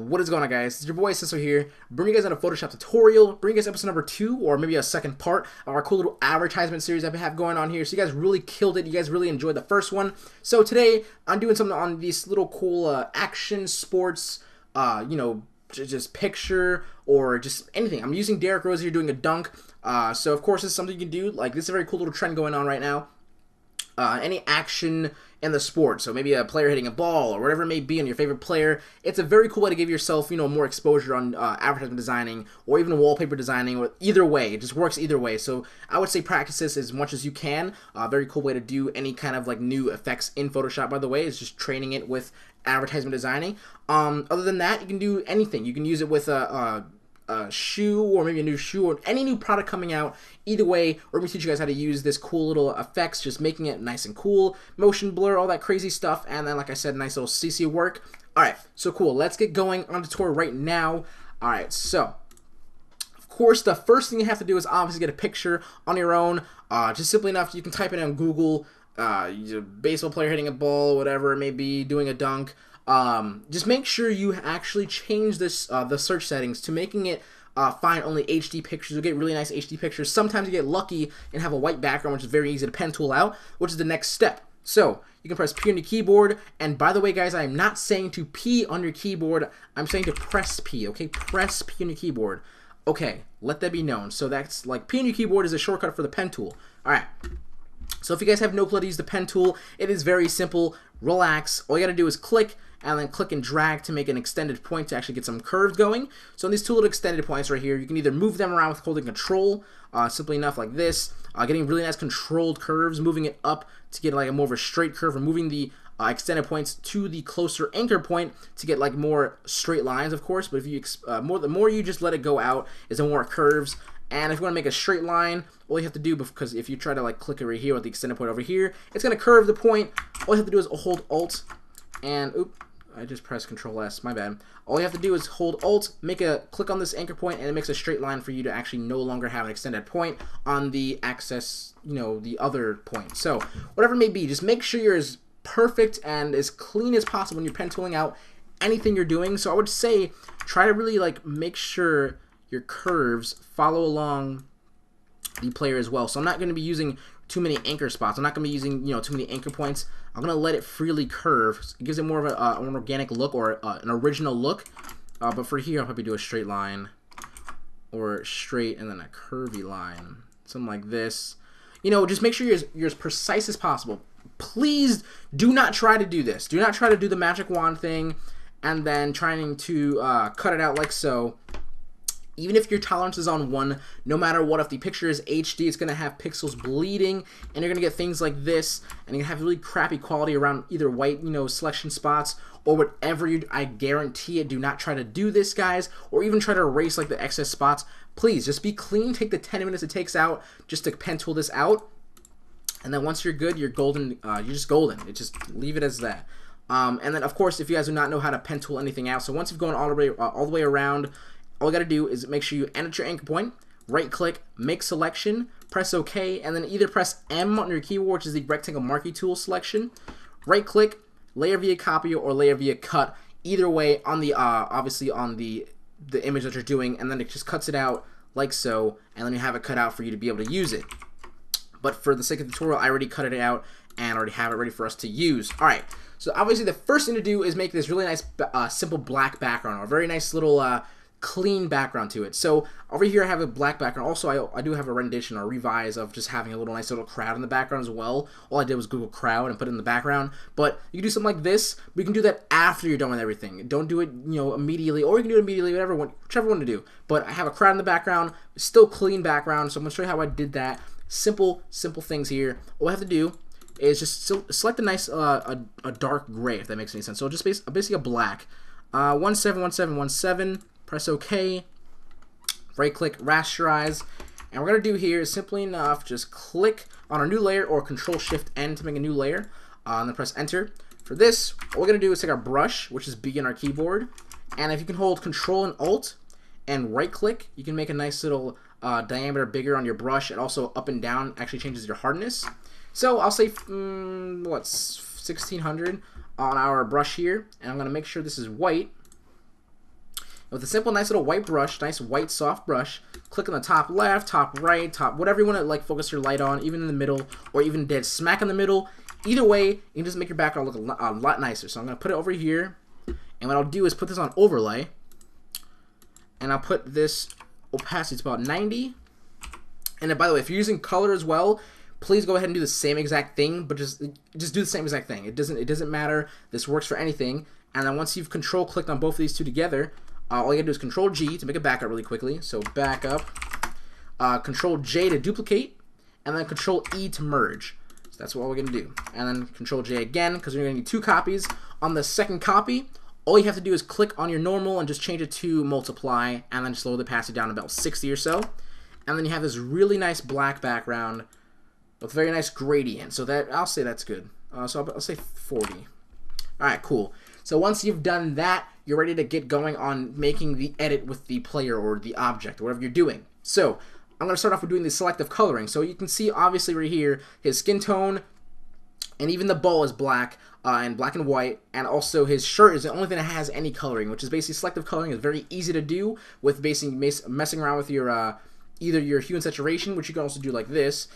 What is going on, guys? It's your boy Sisso here, bringing you guys on a Photoshop tutorial, bringing you guys episode number 2, or maybe a second part of our cool little advertisement series that we have going on here. So you guys really killed it. You guys really enjoyed the first one. So today, I'm doing something on these little cool action sports, just picture or just anything. I'm using Derrick Rose here doing a dunk. So of course, this is something you can do. Like, this is a very cool little trend going on right now. Any action in the sport, so maybe a player hitting a ball or whatever it may be on your favorite player. It's a very cool way to give yourself, more exposure on advertisement designing or even wallpaper designing, or either way. It just works either way. So I would say practice this as much as you can. Very cool way to do any kind of like new effects in Photoshop, by the way, is just training it with advertisement designing. Other than that, you can do anything. You can use it with a shoe, or maybe a new shoe, or any new product coming out. Either way, we're going to teach you guys how to use this cool little effects, just making it nice and cool, motion blur, all that crazy stuff, and then, like I said, nice little CC work. Alright, so cool. Let's get going on the tutorial right now. Alright, so of course, the first thing you have to do is obviously get a picture on your own. Just simply enough, you can type it in on Google, baseball player hitting a ball, whatever it may be, doing a dunk. Just make sure you actually change this the search settings to making it find only HD pictures. You'll get really nice HD pictures. Sometimes you get lucky and have a white background, which is very easy to pen tool out, which is the next step. So you can press P on your keyboard, and by the way, guys, I am not saying to P on your keyboard. I'm saying to press P. Okay, press P on your keyboard. Okay, let that be known. So that's like P on your keyboard is a shortcut for the pen tool. All right. So if you guys have no clue how to use the pen tool, it is very simple. Relax. All you gotta do is click, and then click and drag to make an extended point to actually get some curves going. So in these two little extended points right here, you can either move them around with holding control, simply enough like this, getting really nice controlled curves, moving it up to get like a more of a straight curve, or moving the extended points to the closer anchor point to get like more straight lines, of course. But if you the more you just let it go out, is the more curves. And if you want to make a straight line, all you have to do, because if you try to like click over here with the extended point over here, it's going to curve the point. All you have to do is hold Alt, and I just pressed Control S, my bad. All you have to do is hold Alt, click on this anchor point, and it makes a straight line for you to actually no longer have an extended point on the axis, the other point. So whatever it may be, just make sure you're as perfect and as clean as possible when you're pen tooling out anything you're doing. So I would say try to really like make sure your curves follow along the player as well. So I'm not going to be using too many anchor spots. I'm not going to be using too many anchor points. I'm going to let it freely curve. It gives it more of an organic look, or an original look. But for here, I'll probably do a straight line, or straight and then a curvy line, something like this. Just make sure you're as precise as possible. Please do not try to do this. Do not try to do the magic wand thing and then trying to cut it out like so. Even if your tolerance is on 1, no matter what, if the picture is HD, it's going to have pixels bleeding, and you're going to get things like this, and you're going to have really crappy quality around either white, selection spots, or whatever I guarantee it. Do not try to do this, guys, or even try to erase like the excess spots. Please, just be clean. Take the 10 minutes it takes out just to pen tool this out, and then once you're good, you're golden. You're just golden. Just leave it as that. And then, of course, if you guys do not know how to pen tool anything out, so once you've gone all the way around, all you got to do is make sure you enter your anchor point, right click, make selection, press OK, and then either press M on your keyboard, which is the rectangle marquee tool selection, right click, layer via copy or layer via cut, either way on the obviously on the image that you're doing, and then it just cuts it out like so, and then you have it cut out for you to be able to use it. But for the sake of the tutorial, I already cut it out and already have it ready for us to use. Alright, so obviously the first thing to do is make this really nice simple black background, or a very nice little clean background to it. So over here I have a black background. Also I do have a rendition or revise of just having a nice little crowd in the background as well. All I did was Google crowd and put it in the background. But you can do something like this, but you can do that after you're done with everything. Don't do it immediately, or you can do it immediately, whichever one to do. But I have a crowd in the background, still clean background, so I'm going to show you how I did that. Simple things here. All I have to do is just select a nice a dark gray, if that makes any sense. So just basically a black. 171717. Press OK, right click, rasterize, and we're going to do here is simply enough, just click on our new layer, or Control Shift N to make a new layer, and then press enter. For this, all we're going to do is take our brush, which is B on our keyboard, and if you can hold Control and Alt and right click, you can make a nice little diameter bigger on your brush, and also up and down actually changes your hardness. So I'll say, 1600 on our brush here, and I'm going to make sure this is white. With a simple, nice little white brush, nice white soft brush, click on the top left, top right, top whatever you want to like focus your light on, even in the middle or even dead smack in the middle. Either way, you can just make your background look a lot nicer. So I'm gonna put it over here, and what I'll do is put this on overlay, and I'll put this opacity to about 90. And then, by the way, if you're using color as well, please go ahead and do the same exact thing, but just do the same exact thing. It doesn't matter. This works for anything. And then once you've control clicked on both of these two together, all you gotta do is Control G to make a backup really quickly. So backup, Control J to duplicate, and then Control E to merge. So that's what we're gonna do. And then Control J again, because you're gonna need 2 copies. On the second copy, all you have to do is click on your normal and just change it to multiply, and then slowly pass it down about 60 or so. And then you have this really nice black background with very nice gradient. So that I'll say that's good. So I'll say 40. All right, cool. So once you've done that, you're ready to get going on making the edit with the player or the object, or whatever you're doing. So I'm going to start off with doing the selective coloring. So you can see obviously right here, his skin tone and even the ball is black and black and white, and also his shirt is the only thing that has any coloring, which is basically selective coloring. Is very easy to do with basically messing around with your either your hue and saturation, which you can also do like this.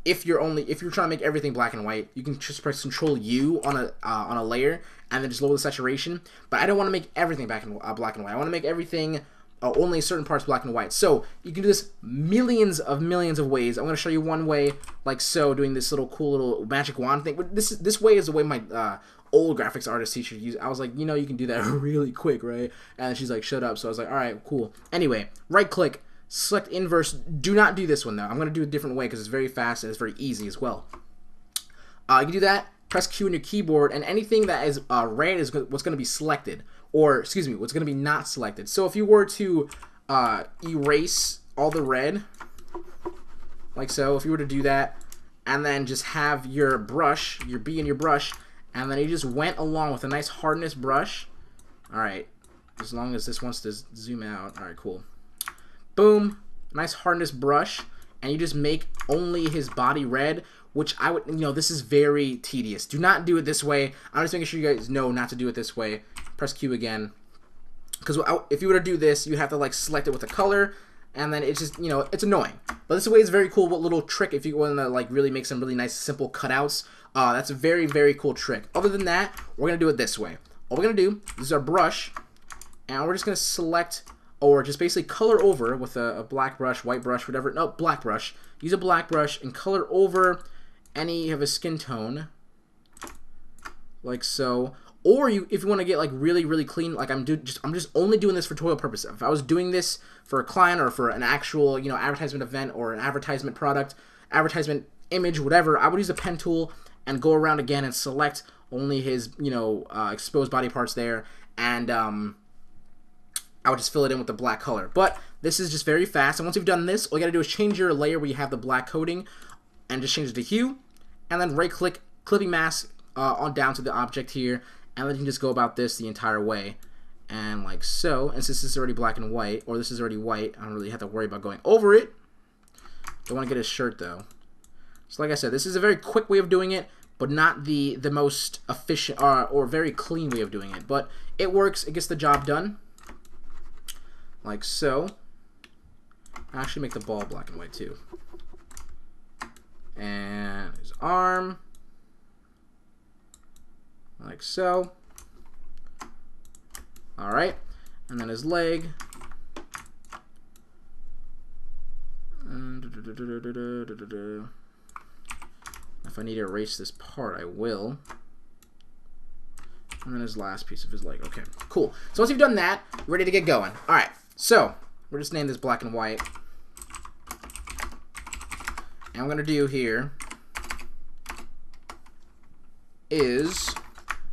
If you're trying to make everything black and white, you can just press Control U on a layer and then just lower the saturation. But I don't want to make everything black and white. I want to make everything only certain parts black and white. So you can do this millions of ways. I'm going to show you one way, like so, doing this little cool little magic wand thing. But this way is the way my old graphics artist teacher used. I was like, you know, you can do that really quick, right? And she's like, shut up. So I was like, all right, cool. Anyway, right click. Select inverse. Do not do this one though. I'm going to do a different way because it's very fast and it's very easy as well. You can do that. Press Q on your keyboard, and anything that is red is what's going to be selected, or excuse me, what's going to be not selected. So if you were to erase all the red, like so, if you were to do that, and then just have your brush, your B in your brush, and then you just went along with a nice hardness brush. All right, as long as this wants to zoom out. All right, cool. Boom, nice hardness brush, and you just make only his body red, which I would, you know, this is very tedious. Do not do it this way. I'm just making sure you guys know not to do it this way. Press Q again, because if you were to do this, you have to like select it with a color, and then it's just, you know, it's annoying. But this way is very cool. What little trick if you want to like really make some really nice simple cutouts? That's a very cool trick. Other than that, we're gonna do it this way. All we're gonna do, this is our brush, and we're just gonna select, or just basically color over with a black brush, white brush, whatever. No, black brush. Use a black brush and color over any of his skin tone, like so. Or if you want to get like really clean, like I'm just only doing this for tutorial purposes. If I was doing this for a client or for an actual, you know, advertisement event or an advertisement product, advertisement image, whatever, I would use the pen tool and go around again and select only his, you know, exposed body parts there, and I would just fill it in with the black color. But this is just very fast, and once you've done this, all you gotta do is change your layer where you have the black coating and just change it to hue, and then right click, clipping mask on down to the object here, and then you can just go about this the entire way, and like so. And since this is already black and white, or this is already white, I don't really have to worry about going over it. Don't want to get his shirt though. So like I said, this is a very quick way of doing it, but not the most efficient or very clean way of doing it. But it works, it gets the job done. Like so. I actually make the ball black and white too. And his arm. Like so. Alright. And then his leg. If I need to erase this part, I will. And then his last piece of his leg. Okay, cool. So once you've done that, you're ready to get going. Alright, so we're just name this black and white. And what I'm going to do here is,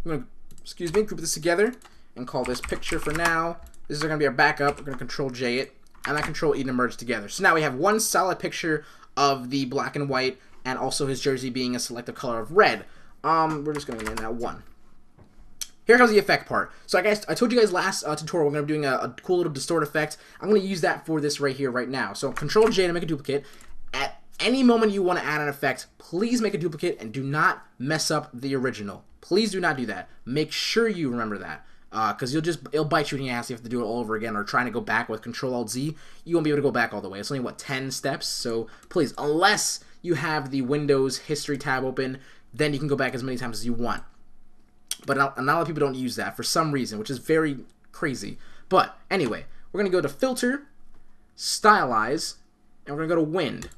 I'm going to, excuse me, group this together and call this picture for now. This is going to be our backup. We're going to Control J it, and then Control E to merge together. So now we have one solid picture of the black and white, and also his jersey being a selective color of red. We're just going to name that 1. Here comes the effect part. So I told you guys last tutorial we're going to be doing a cool little distort effect. I'm going to use that for this right here, right now. So Control J to make a duplicate. At any moment you want to add an effect, please make a duplicate and do not mess up the original. Please do not do that. Make sure you remember that. because it'll bite you in the ass. You have to do it all over again, or trying to go back with Control-Alt-Z. You won't be able to go back all the way. It's only, what, 10 steps? So please, unless you have the Windows History tab open, then you can go back as many times as you want. But not a lot of people don't use that for some reason, which is very crazy. But anyway, we're going to go to Filter, Stylize, and we're going to go to Wind.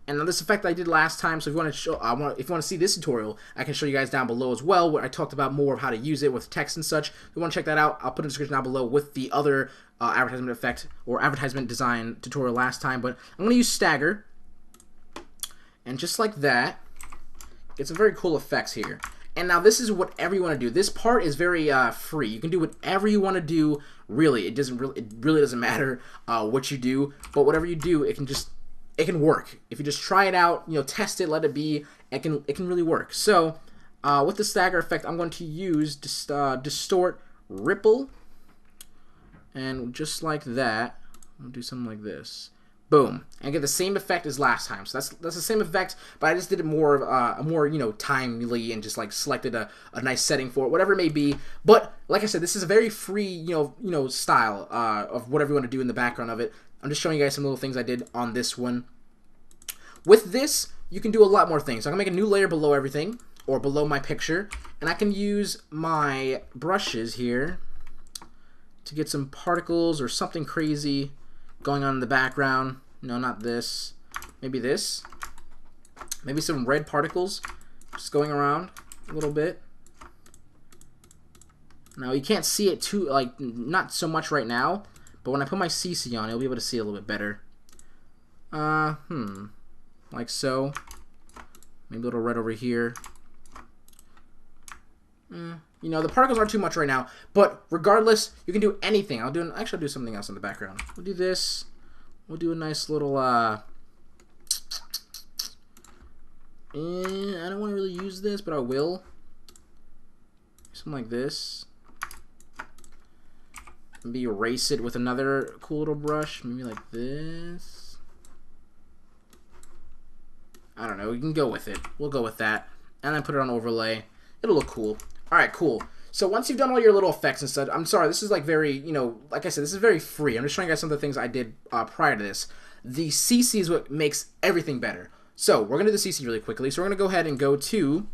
And now this effect I did last time, so if you want to if you want to see this tutorial, I can show you guys down below as well, where I talked about more of how to use it with text and such. If you want to check that out, I'll put in the description down below with the other advertisement effect or advertisement design tutorial last time. But I'm going to use Stagger, and just like that, get some very cool effects here. And now this is whatever you want to do. This part is very free. You can do whatever you want to do. Really, it really doesn't matter what you do. But whatever you do, it can work. If you just try it out, test it, let it be, it can really work. So with the stagger effect, I'm going to use distort, ripple, and just like that, I'll do something like this. Boom, and get the same effect as last time. So that's the same effect, but I just did it more timely, and just like selected a nice setting for it, whatever it may be. But like I said, this is a very free style of whatever you want to do in the background of it. I'm just showing you guys some little things I did on this one. With this, you can do a lot more things. So I'm gonna make a new layer below everything, or below my picture, and I can use my brushes here to get some particles or something crazy going on in the background. No, not this. Maybe this. Maybe some red particles just going around a little bit. Now you can't see it too, not so much right now, but when I put my CC on, you'll be able to see it a little bit better. Like so. Maybe a little red over here. The particles aren't too much right now, but regardless, you can do anything. I'll do something else in the background. We'll do this. We'll do a nice little I don't want to really use this, but I will. Something like this. Maybe erase it with another cool little brush. Maybe like this. I don't know. We can go with it. We'll go with that. And then put it on overlay. It'll look cool. Alright, cool. So once you've done all your little effects and stuff, I'm sorry, this is like very, like I said, this is very free. I'm just showing you guys some of the things I did prior to this. The CC is what makes everything better. So we're going to do the CC really quickly. So we're going to go ahead and go to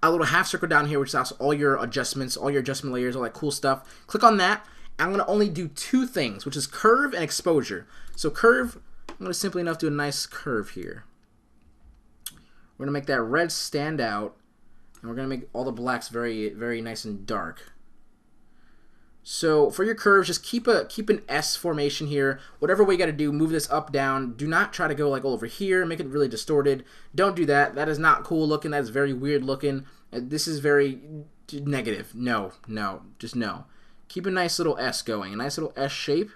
a little half circle down here, which has all your adjustments, all your adjustment layers, all that cool stuff. Click on that. I'm going to only do two things, which is curve and exposure. So curve, I'm going to simply enough do a nice curve here. We're going to make that red stand out. And we're going to make all the blacks very, very nice and dark. So for your curves, just keep an S formation here. Whatever way you got to do, move this up, down. Do not try to go like all over here, make it really distorted. Don't do that. That is not cool looking. That is very weird looking. This is very negative. No, just no. Keep a nice little S going, a nice little S shape.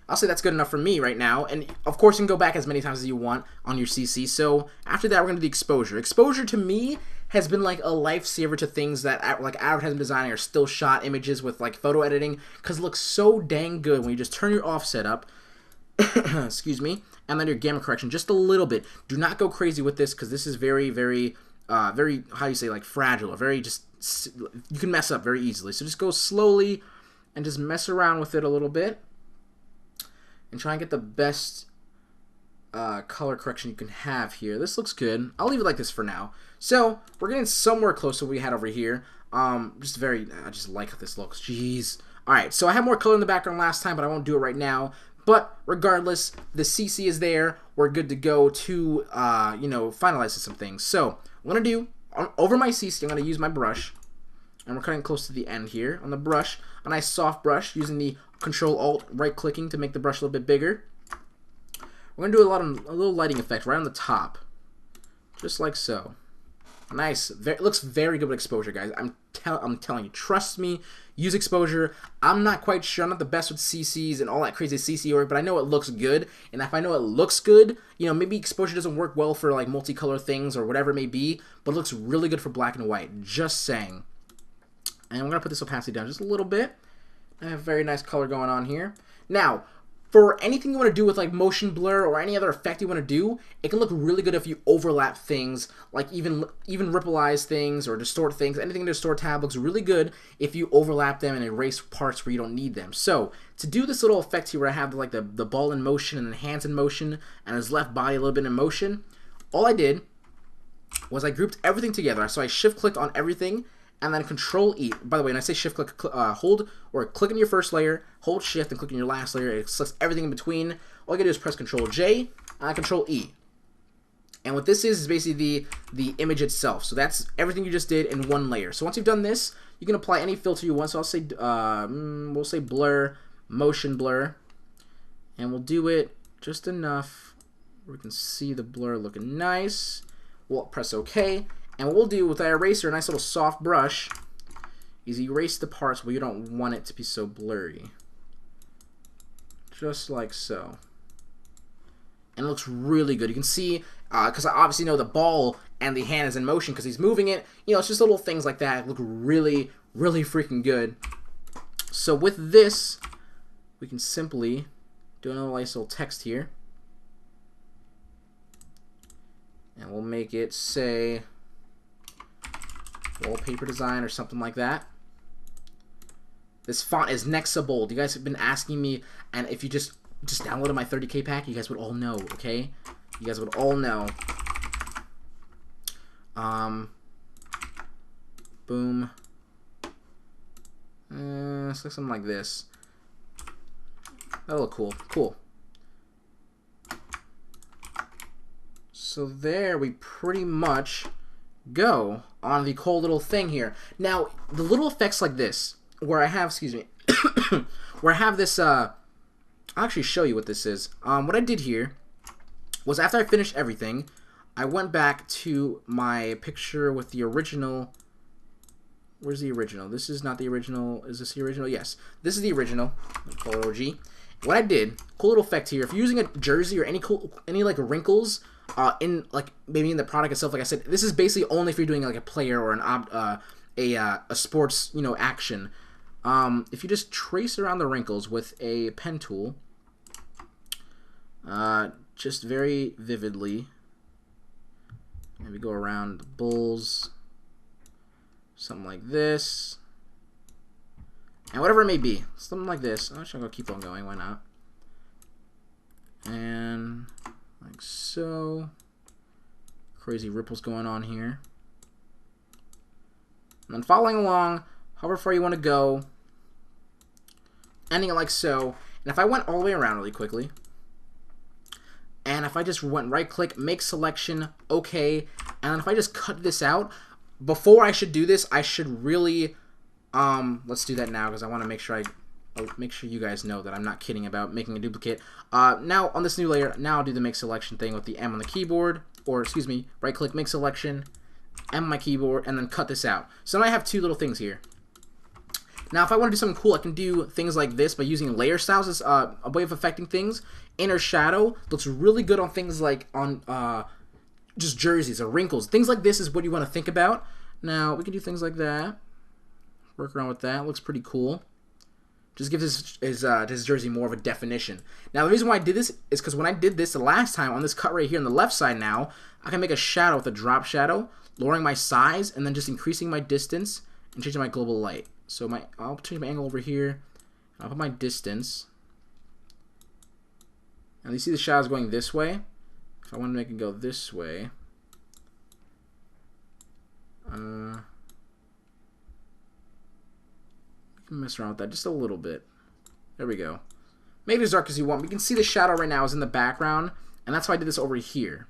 I'll say that's good enough for me right now, and of course you can go back as many times as you want on your CC. So after that, we're going to do the exposure. Exposure to me has been like a lifesaver to things that like advertisement designing or still shot images with like photo editing, because it looks so dang good when you just turn your offset up, excuse me, and then your gamma correction just a little bit. Do not go crazy with this, because this is very, very, how do you say, like fragile, or very you can mess up very easily. So just go slowly and just mess around with it a little bit. And try and get the best color correction you can have here. This looks good. I'll leave it like this for now. So we're getting somewhere close to what we had over here. I just like how this looks. Jeez. Alright, so I had more color in the background last time, but I won't do it right now. But regardless, the CC is there. We're good to go to, finalize some things. So what I'm going to do, over my CC, I'm going to use my brush. And we're cutting close to the end here. On the brush, a nice soft brush, using the Control-Alt, right-clicking to make the brush a little bit bigger. We're going to do a little lighting effect right on the top. Just like so. Nice. It looks very good with exposure, guys. I'm telling you. Trust me. Use exposure. I'm not quite sure. I'm not the best with CCs and all that crazy CC work, but I know it looks good. And if I know it looks good, maybe exposure doesn't work well for like multicolor things or whatever it may be, but it looks really good for black and white. Just saying. And I'm going to put this opacity down just a little bit. I have very nice color going on here. Now, For anything you want to do with like motion blur or any other effect you want to do, it can look really good if you overlap things, like even rippleize things or distort things. Anything in the distort tab looks really good if you overlap them and erase parts where you don't need them. So to do this little effect here where I have like the ball in motion and the hands in motion and his left body a little bit in motion, all I did was I grouped everything together. So I shift clicked on everything and then Control E. By the way, when I say shift click, hold or click on your first layer, hold shift and click on your last layer. It selects everything in between. All you gotta do is press Control J, Control E. And what this is basically the image itself. So that's everything you just did in one layer. So once you've done this, you can apply any filter you want. So I'll say we'll say blur, motion blur, and we'll do it just enough where we can see the blur looking nice. We'll press OK. And what we'll do with our eraser, a nice little soft brush, is erase the parts where you don't want it to be so blurry. Just like so. And it looks really good. You can see, because I obviously know the ball and the hand is in motion because he's moving it. You know, it's just little things like that look really, really freaking good. So with this, we can simply do another nice little text here. And we'll make it say wallpaper design or something like that. This font is Nexa Bold. You guys have been asking me, and if you just downloaded my 30K pack, you guys would all know, okay? You guys would all know. Boom. Let's look something like this. That'll look cool. Cool. So there we pretty much go on the cool little thing here. Now, the little effects like this, where I have, excuse me, where I have this, I'll actually show you what this is. What I did here was after I finished everything, I went back to my picture with the original. Where's the original? This is not the original. Is this the original? Yes. This is the original. Ctrl G. What I did, cool little effect here. If you're using a jersey or any like wrinkles, in like maybe in the product itself, like I said, this is basically only if you're doing like a player or a sports, you know, action. If you just trace around the wrinkles with a pen tool, just very vividly, maybe go around the bulls, something like this, and whatever it may be, something like this. I'm just gonna keep on going. Why not? And like so. Crazy ripples going on here. And then following along, however far you want to go, ending it like so. And if I went all the way around really quickly, and if I just went right click, make selection, OK, and then if I just cut this out, before I should do this, I should really, let's do that now because I want to make sure you guys know that I'm not kidding about making a duplicate. Now on this new layer, now I'll do the make selection thing with the M on the keyboard, or excuse me, right click, make selection, M on my keyboard, and then cut this out. So now I have two little things here. Now if I want to do something cool, I can do things like this by using layer styles as a way of affecting things. Inner shadow looks really good on things like on just jerseys or wrinkles. Things like this is what you want to think about. Now we can do things like that. Work around with that. Looks pretty cool. Just gives his jersey more of a definition. Now the reason why I did this is because when I did this the last time on this cut right here on the left side, now I can make a shadow with a drop shadow, lowering my size and then just increasing my distance and changing my global light. So I'll change my angle over here. I'll put my distance. And you see the shadows going this way. If I want to make it go this way, you can mess around with that just a little bit. There we go. Make it as dark as you want. You can see the shadow right now is in the background, and that's why I did this over here.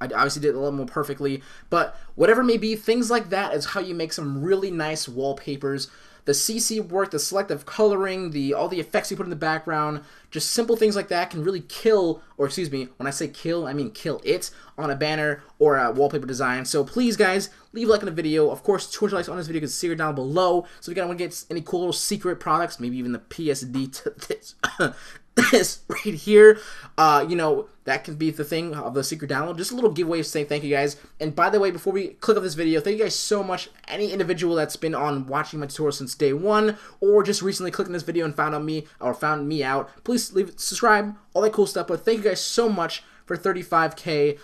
I obviously did it a little more perfectly, but whatever it may be, things like that is how you make some really nice wallpapers. The CC work, the selective coloring, all the effects you put in the background, just simple things like that can really kill, or excuse me, when I say kill, I mean kill it on a banner or a wallpaper design. So please, guys, leave a like on the video. Of course, 200 likes on this video is secret down below. So if you guys want to get any cool little secret products, maybe even the PSD to this, this right here. You know, that can be the thing of the secret download. Just a little giveaway saying thank you guys. And by the way, before we click off this video, thank you guys so much. Any individual that's been on watching my tutorial since day one, or just recently clicked on this video and found me out, please subscribe, all that cool stuff. But thank you guys so much for 35K.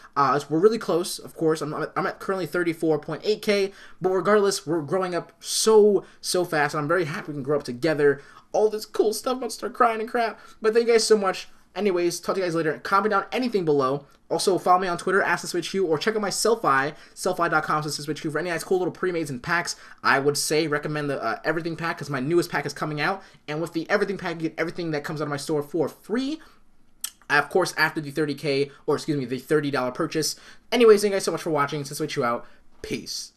We're really close, of course. I'm at currently 34.8K, but regardless, we're growing up so fast, and I'm very happy we can grow up together. All this cool stuff, I'm about to start crying and crap. But thank you guys so much. Anyways, talk to you guys later. Comment down anything below. Also, follow me on Twitter, @SysWitchQ, or check out my Selfie, selfie.com/SysWitchQ for any nice cool little pre-mades and packs. I would say recommend the Everything pack, because my newest pack is coming out. And with the Everything pack, you get everything that comes out of my store for free. Of course, after the 30K, or excuse me, the $30 purchase. Anyways, thank you guys so much for watching. SysWitchQ out. Peace.